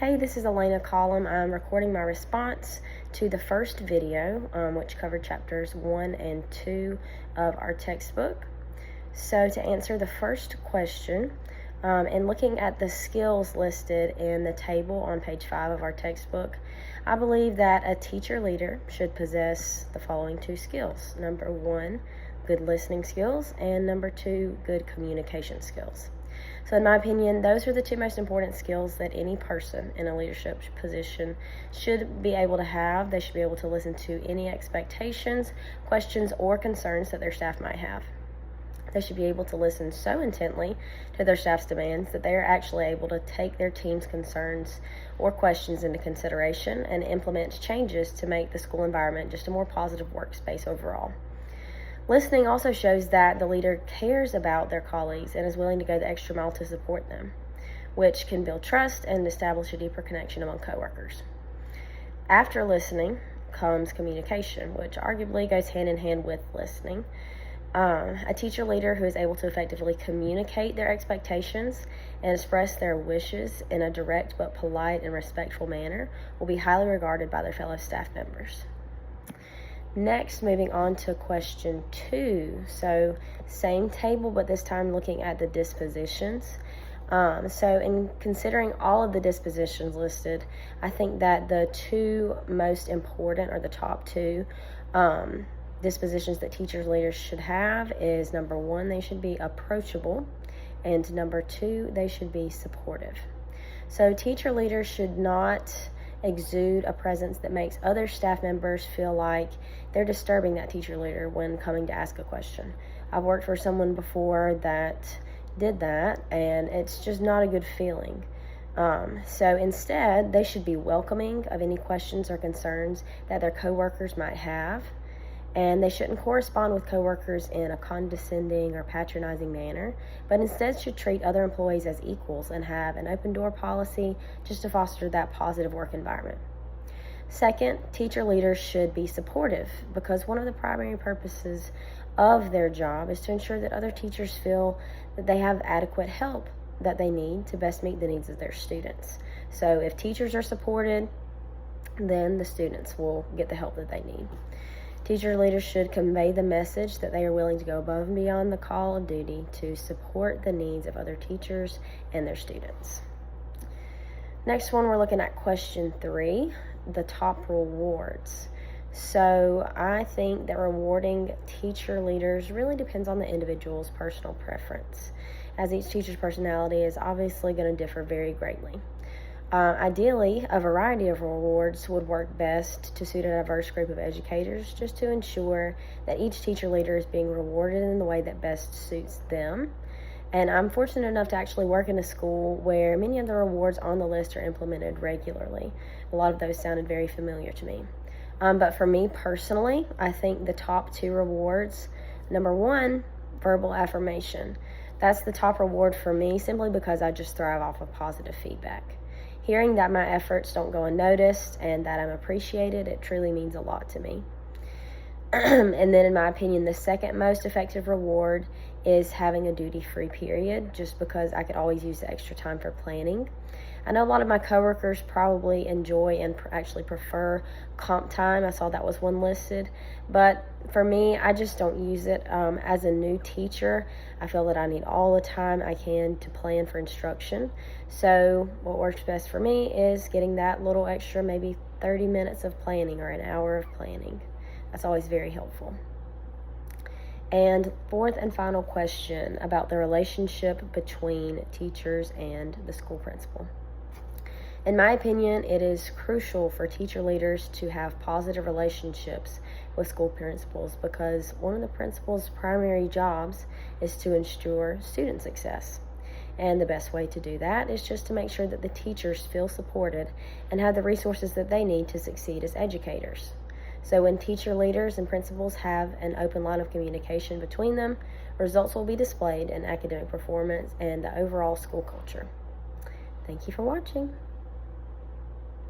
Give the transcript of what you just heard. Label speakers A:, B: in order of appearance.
A: Hey, this is Alaina Collum. I'm recording my response to the first video, which covered chapters 1 and 2 of our textbook. So to answer the first question, and looking at the skills listed in the table on page 5 of our textbook, I believe that a teacher leader should possess the following 2 skills. Number 1, good listening skills, and number 2, good communication skills. So in my opinion, those are the 2 most important skills that any person in a leadership position should be able to have. They should be able to listen to any expectations, questions, or concerns that their staff might have. They should be able to listen so intently to their staff's demands that they are actually able to take their team's concerns or questions into consideration and implement changes to make the school environment just a more positive workspace overall. Listening also shows that the leader cares about their colleagues and is willing to go the extra mile to support them, which can build trust and establish a deeper connection among coworkers. After listening comes communication, which arguably goes hand in hand with listening. A teacher leader who is able to effectively communicate their expectations and express their wishes in a direct but polite and respectful manner will be highly regarded by their fellow staff members. Next, moving on to question 2. So same table, but this time looking at the dispositions. So in considering all of the dispositions listed, I think that the 2 most important, or the top 2 dispositions that teachers leaders should have is number 1, they should be approachable, and number 2, they should be supportive. So teacher leaders should not exude a presence that makes other staff members feel like they're disturbing that teacher leader when coming to ask a question. I've worked for someone before that did that, and it's just not a good feeling. So instead, they should be welcoming of any questions or concerns that their coworkers might have, and they shouldn't correspond with coworkers in a condescending or patronizing manner, but instead should treat other employees as equals and have an open door policy just to foster that positive work environment. Second, teacher leaders should be supportive, because one of the primary purposes of their job is to ensure that other teachers feel that they have adequate help that they need to best meet the needs of their students. So if teachers are supported, then the students will get the help that they need. Teacher leaders should convey the message that they are willing to go above and beyond the call of duty to support the needs of other teachers and their students. Next one, we're looking at question 3, the top rewards. So I think that rewarding teacher leaders really depends on the individual's personal preference, as each teacher's personality is obviously going to differ very greatly. Ideally, a variety of rewards would work best to suit a diverse group of educators, just to ensure that each teacher leader is being rewarded in the way that best suits them. And I'm fortunate enough to actually work in a school where many of the rewards on the list are implemented regularly. A lot of those sounded very familiar to me. But for me personally, I think the top 2 rewards, number 1, verbal affirmation. That's the top reward for me, simply because I just thrive off of positive feedback. Hearing that my efforts don't go unnoticed and that I'm appreciated, it truly means a lot to me. And then in my opinion, the second most effective reward is having a duty-free period, just because I could always use the extra time for planning. I know a lot of my coworkers probably enjoy and actually prefer comp time. I saw that was one listed, but for me, I just don't use it. As a new teacher, I feel that I need all the time I can to plan for instruction. So what works best for me is getting that little extra, maybe 30 minutes of planning or an hour of planning. That's always very helpful. And fourth and final question about the relationship between teachers and the school principal. In my opinion, it is crucial for teacher leaders to have positive relationships with school principals, because one of the principal's primary jobs is to ensure student success. And the best way to do that is just to make sure that the teachers feel supported and have the resources that they need to succeed as educators. So when teacher leaders and principals have an open line of communication between them, results will be displayed in academic performance and the overall school culture. Thank you for watching.